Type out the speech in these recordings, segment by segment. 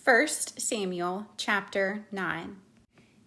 1 Samuel chapter 9.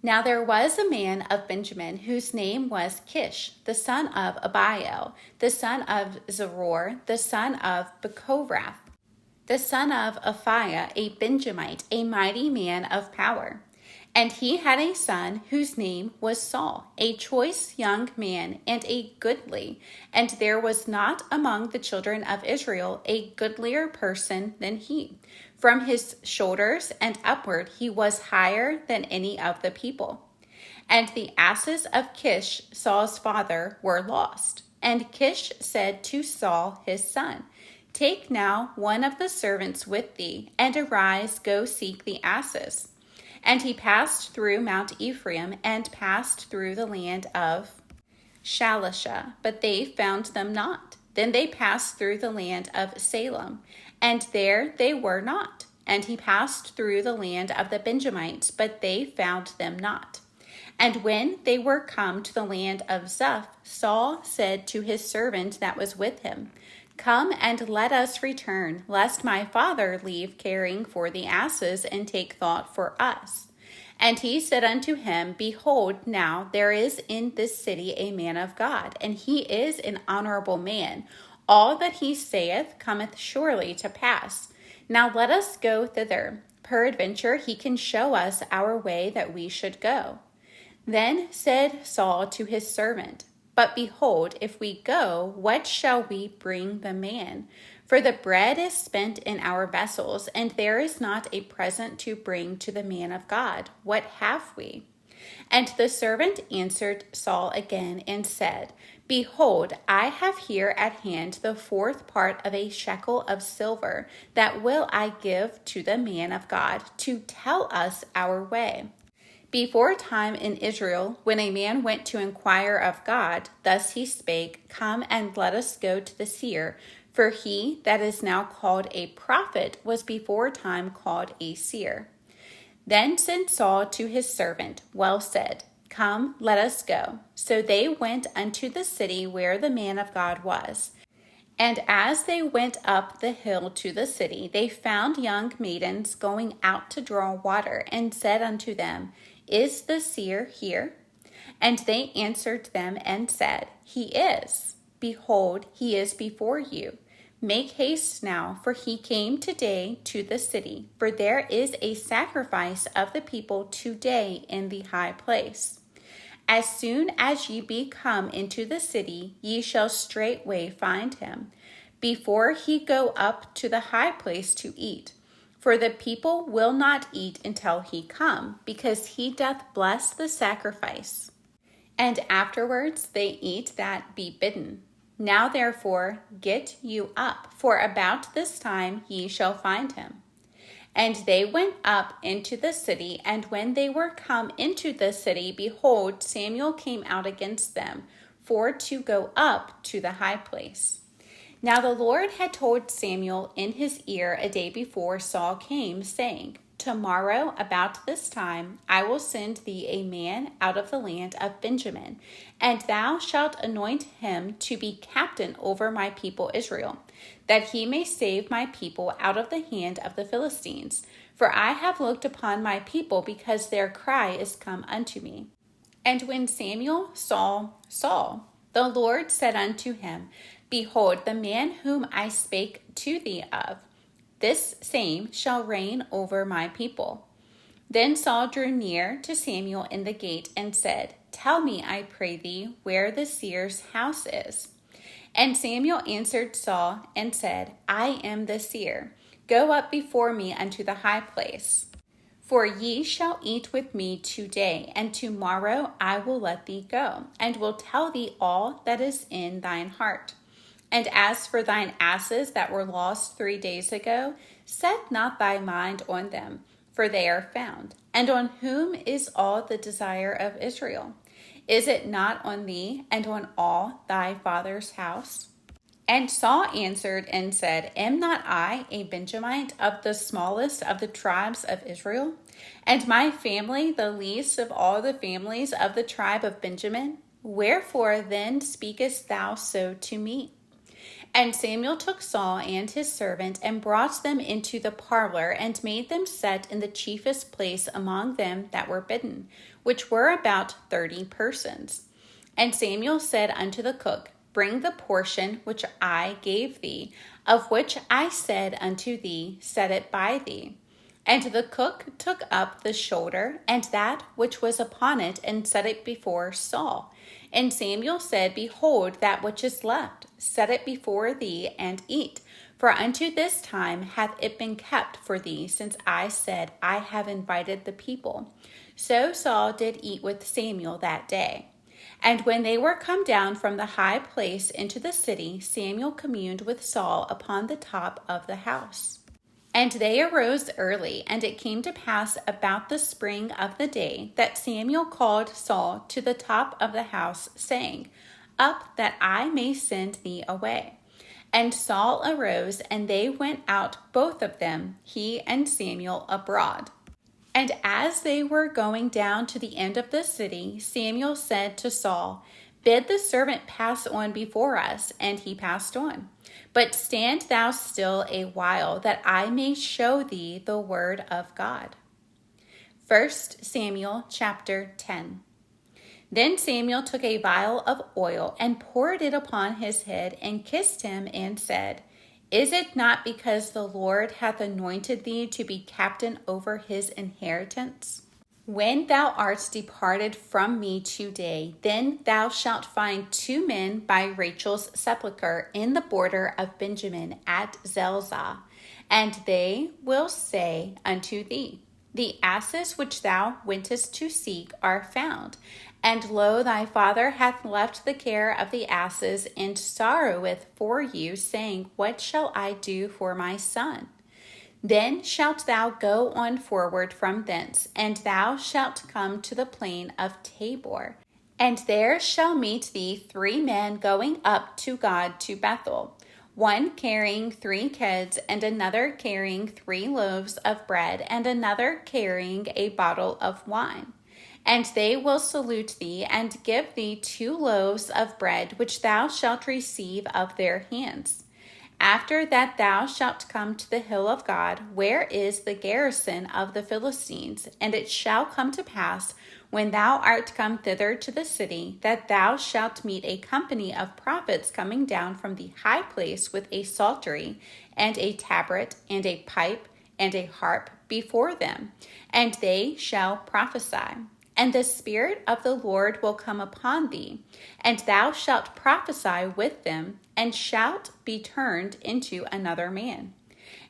Now there was a man of Benjamin whose name was Kish, the son of Abiel, the son of Zeror, the son of Bechorath, the son of Aphiah, a Benjamite, a mighty man of power. And he had a son whose name was Saul, a choice young man and a goodly. And there was not among the children of Israel a goodlier person than he. From his shoulders and upward he was higher than any of the people. And the asses of Kish, Saul's father, were lost. And Kish said to Saul his son, Take now one of the servants with thee, and arise, go seek the asses. And he passed through Mount Ephraim, and passed through the land of Shalisha, but they found them not. Then they passed through the land of Salem, and there they were not. And he passed through the land of the Benjamites, but they found them not. And when they were come to the land of Zuph, Saul said to his servant that was with him, Come and let us return, lest my father leave caring for the asses and take thought for us. And he said unto him, Behold, now there is in this city a man of God, and he is an honorable man. All that he saith cometh surely to pass. Now let us go thither. Peradventure he can show us our way that we should go. Then said Saul to his servant, But behold, if we go, what shall we bring the man? For the bread is spent in our vessels, and there is not a present to bring to the man of God. What have we? And the servant answered Saul again and said, Behold, I have here at hand the fourth part of a shekel of silver, that will I give to the man of God to tell us our way. Before time in Israel, when a man went to inquire of God, thus he spake, Come and let us go to the seer. For he that is now called a prophet was before time called a seer. Then said Saul to his servant, Well said, Come, let us go. So they went unto the city where the man of God was. And as they went up the hill to the city, they found young maidens going out to draw water, and said unto them, Is the seer here? And they answered them and said, He is. Behold, he is before you. Make haste now, for he came today to the city, for there is a sacrifice of the people today in the high place. As soon as ye be come into the city, ye shall straightway find him, before he go up to the high place to eat. For the people will not eat until he come, because he doth bless the sacrifice. And afterwards they eat that be bidden. Now therefore get you up, for about this time ye shall find him. And they went up into the city, and when they were come into the city, behold, Samuel came out against them, for to go up to the high place. Now the Lord had told Samuel in his ear a day before Saul came, saying, Tomorrow about this time I will send thee a man out of the land of Benjamin, and thou shalt anoint him to be captain over my people Israel, that he may save my people out of the hand of the Philistines. For I have looked upon my people, because their cry is come unto me. And when Samuel saw Saul, the Lord said unto him, Behold, the man whom I spake to thee of, this same shall reign over my people. Then Saul drew near to Samuel in the gate and said, Tell me, I pray thee, where the seer's house is. And Samuel answered Saul and said, I am the seer. Go up before me unto the high place. For ye shall eat with me today, and tomorrow I will let thee go, and will tell thee all that is in thine heart. And as for thine asses that were lost 3 days ago, set not thy mind on them, for they are found. And on whom is all the desire of Israel? Is it not on thee and on all thy father's house? And Saul answered and said, Am not I a Benjamite of the smallest of the tribes of Israel? And my family the least of all the families of the tribe of Benjamin? Wherefore then speakest thou so to me? And Samuel took Saul and his servant and brought them into the parlor and made them set in the chiefest place among them that were bidden, which were about 30 persons. And Samuel said unto the cook, Bring the portion which I gave thee, of which I said unto thee, Set it by thee. And the cook took up the shoulder and that which was upon it, and set it before Saul. And Samuel said, Behold, that which is left, set it before thee, and eat. For unto this time hath it been kept for thee, since I said, I have invited the people. So Saul did eat with Samuel that day. And when they were come down from the high place into the city, Samuel communed with Saul upon the top of the house. And they arose early, and it came to pass about the spring of the day that Samuel called Saul to the top of the house, saying, Up, that I may send thee away. And Saul arose, and they went out both of them, he and Samuel, abroad. And as they were going down to the end of the city, Samuel said to Saul, Bid the servant pass on before us. And he passed on. But stand thou still a while, that I may show thee the word of God. 1 Samuel chapter 10. Then Samuel took a vial of oil and poured it upon his head and kissed him and said, Is it not because the Lord hath anointed thee to be captain over his inheritance? When thou art departed from me today, then thou shalt find 2 men by Rachel's sepulchre in the border of Benjamin at Zelzah, and they will say unto thee, The asses which thou wentest to seek are found, and lo, thy father hath left the care of the asses, and sorroweth for you, saying, What shall I do for my son? Then shalt thou go on forward from thence, and thou shalt come to the plain of Tabor. And there shall meet thee 3 men going up to God to Bethel, one carrying 3 kids, and another carrying 3 loaves of bread, and another carrying a bottle of wine. And they will salute thee, and give thee 2 loaves of bread, which thou shalt receive of their hands. After that thou shalt come to the hill of God, where is the garrison of the Philistines. And it shall come to pass, when thou art come thither to the city, that thou shalt meet a company of prophets coming down from the high place with a psaltery, and a tabret, and a pipe, and a harp before them, and they shall prophesy. And the Spirit of the Lord will come upon thee, and thou shalt prophesy with them, and shalt be turned into another man.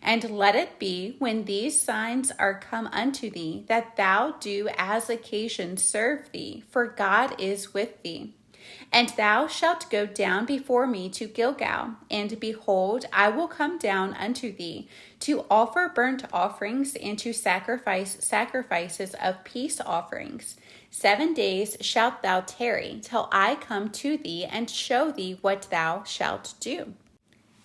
And let it be, when these signs are come unto thee, that thou do as occasion serve thee, for God is with thee. And thou shalt go down before me to Gilgal, and behold, I will come down unto thee, to offer burnt offerings, and to sacrifice sacrifices of peace offerings. 7 days shalt thou tarry, till I come to thee, and show thee what thou shalt do.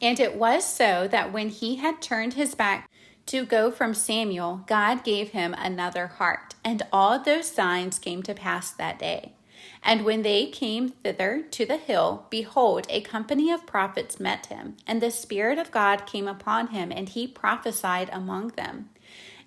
And it was so, that when he had turned his back to go from Samuel, God gave him another heart, and all those signs came to pass that day. And when they came thither to the hill, behold, a company of prophets met him, and the Spirit of God came upon him, and he prophesied among them.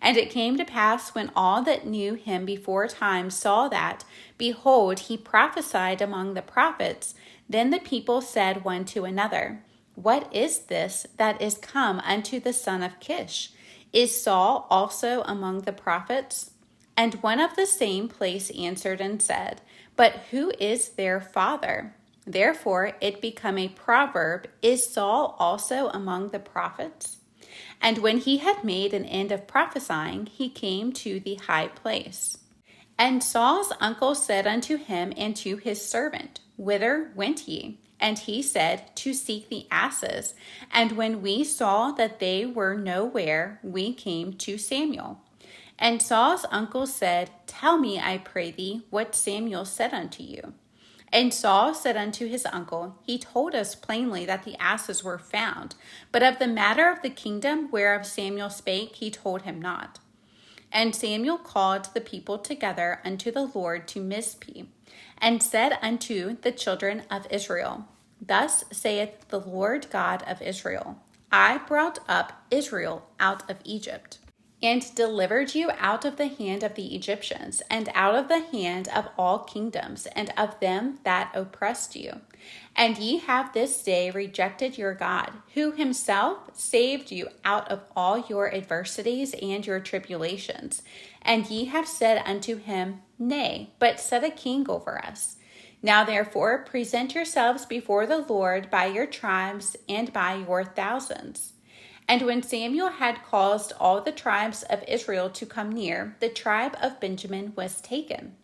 And it came to pass, when all that knew him before time saw that, behold, he prophesied among the prophets, then the people said one to another, What is this that is come unto the son of Kish? Is Saul also among the prophets? And one of the same place answered and said, But who is their father? Therefore it become a proverb, Is Saul also among the prophets? And when he had made an end of prophesying, he came to the high place. And Saul's uncle said unto him and to his servant, Whither went ye? And he said, To seek the asses. And when we saw that they were nowhere, we came to Samuel. And Saul's uncle said, Tell me, I pray thee, what Samuel said unto you. And Saul said unto his uncle, He told us plainly that the asses were found, but of the matter of the kingdom whereof Samuel spake, he told him not. And Samuel called the people together unto the Lord to Mizpeh, and said unto the children of Israel, Thus saith the Lord God of Israel, I brought up Israel out of Egypt, and delivered you out of the hand of the Egyptians, and out of the hand of all kingdoms, and of them that oppressed you. And ye have this day rejected your God, who himself saved you out of all your adversities and your tribulations. And ye have said unto him, Nay, but set a king over us. Now therefore present yourselves before the Lord by your tribes and by your thousands. And when Samuel had caused all the tribes of Israel to come near, the tribe of Benjamin was taken.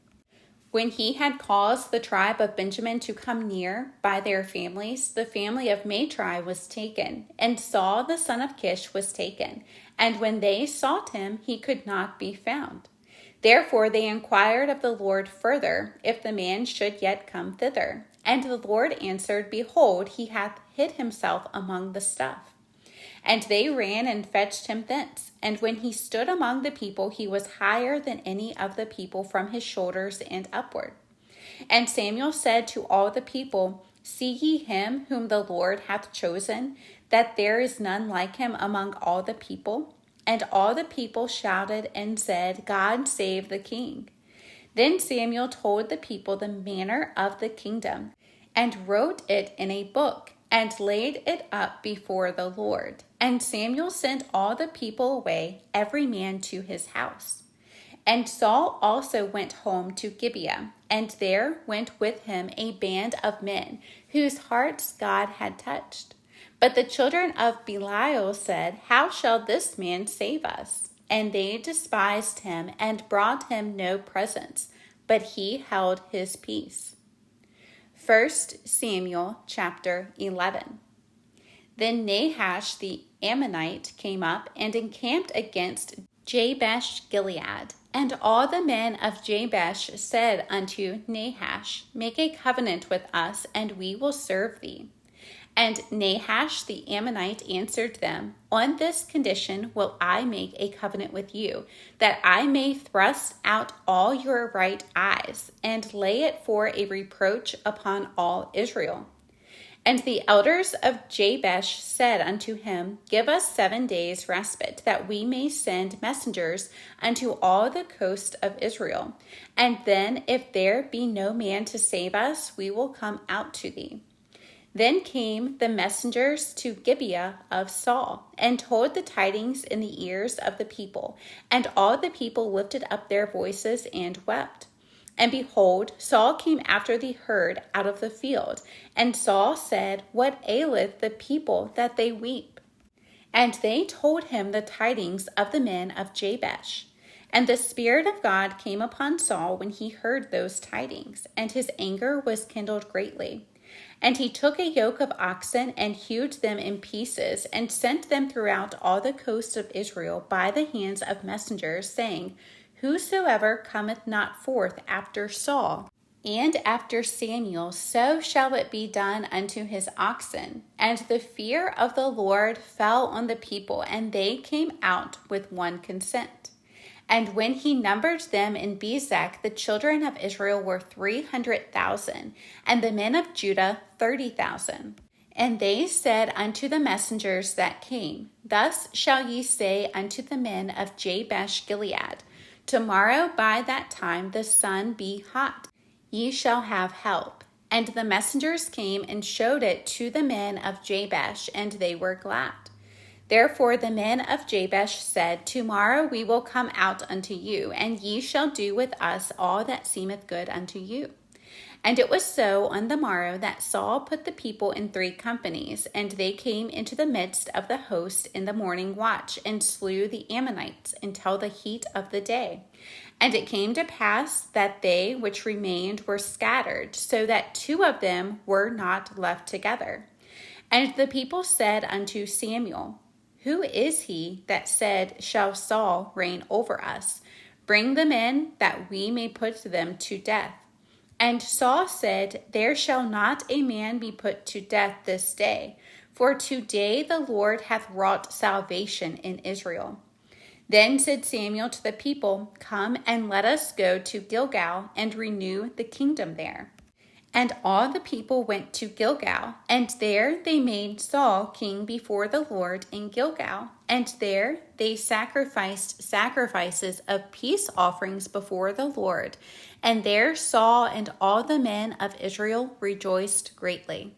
When he had caused the tribe of Benjamin to come near by their families, the family of Matri was taken, and Saul the son of Kish was taken. And when they sought him, he could not be found. Therefore they inquired of the Lord further, if the man should yet come thither. And the Lord answered, Behold, he hath hid himself among the stuff. And they ran and fetched him thence. And when he stood among the people, he was higher than any of the people from his shoulders and upward. And Samuel said to all the people, See ye him whom the Lord hath chosen, that there is none like him among all the people? And all the people shouted and said, God save the king. Then Samuel told the people the manner of the kingdom, and wrote it in a book, and laid it up before the Lord. And Samuel sent all the people away, every man to his house. And Saul also went home to Gibeah, and there went with him a band of men, whose hearts God had touched. But the children of Belial said, How shall this man save us? And they despised him, and brought him no presents, but he held his peace. 1 Samuel chapter 11. Then Nahash the Ammonite came up and encamped against Jabesh Gilead. And all the men of Jabesh said unto Nahash, Make a covenant with us, and we will serve thee. And Nahash the Ammonite answered them, On this condition will I make a covenant with you, that I may thrust out all your right eyes, and lay it for a reproach upon all Israel. And the elders of Jabesh said unto him, Give us 7 days' respite, that we may send messengers unto all the coast of Israel. And then, if there be no man to save us, we will come out to thee. Then came the messengers to Gibeah of Saul, and told the tidings in the ears of the people. And all the people lifted up their voices and wept. And behold, Saul came after the herd out of the field. And Saul said, What aileth the people that they weep? And they told him the tidings of the men of Jabesh. And the Spirit of God came upon Saul when he heard those tidings, and his anger was kindled greatly. And he took a yoke of oxen and hewed them in pieces, and sent them throughout all the coast of Israel by the hands of messengers, saying, Whosoever cometh not forth after Saul and after Samuel, so shall it be done unto his oxen. And the fear of the Lord fell on the people, and they came out with one consent. And when he numbered them in Bezek, the children of Israel were 300,000, and the men of Judah 30,000. And they said unto the messengers that came, Thus shall ye say unto the men of Jabesh Gilead, Tomorrow by that time the sun be hot, ye shall have help. And the messengers came and showed it to the men of Jabesh, and they were glad. Therefore the men of Jabesh said, Tomorrow we will come out unto you, and ye shall do with us all that seemeth good unto you. And it was so on the morrow that Saul put the people in 3 companies, and they came into the midst of the host in the morning watch, and slew the Ammonites until the heat of the day. And it came to pass that they which remained were scattered, so that 2 of them were not left together. And the people said unto Samuel, Who is he that said, Shall Saul reign over us? Bring them in, that we may put them to death. And Saul said, There shall not a man be put to death this day, for today the Lord hath wrought salvation in Israel. Then said Samuel to the people, Come and let us go to Gilgal and renew the kingdom there. And all the people went to Gilgal, and there they made Saul king before the Lord in Gilgal. And there they sacrificed sacrifices of peace offerings before the Lord. And there Saul and all the men of Israel rejoiced greatly.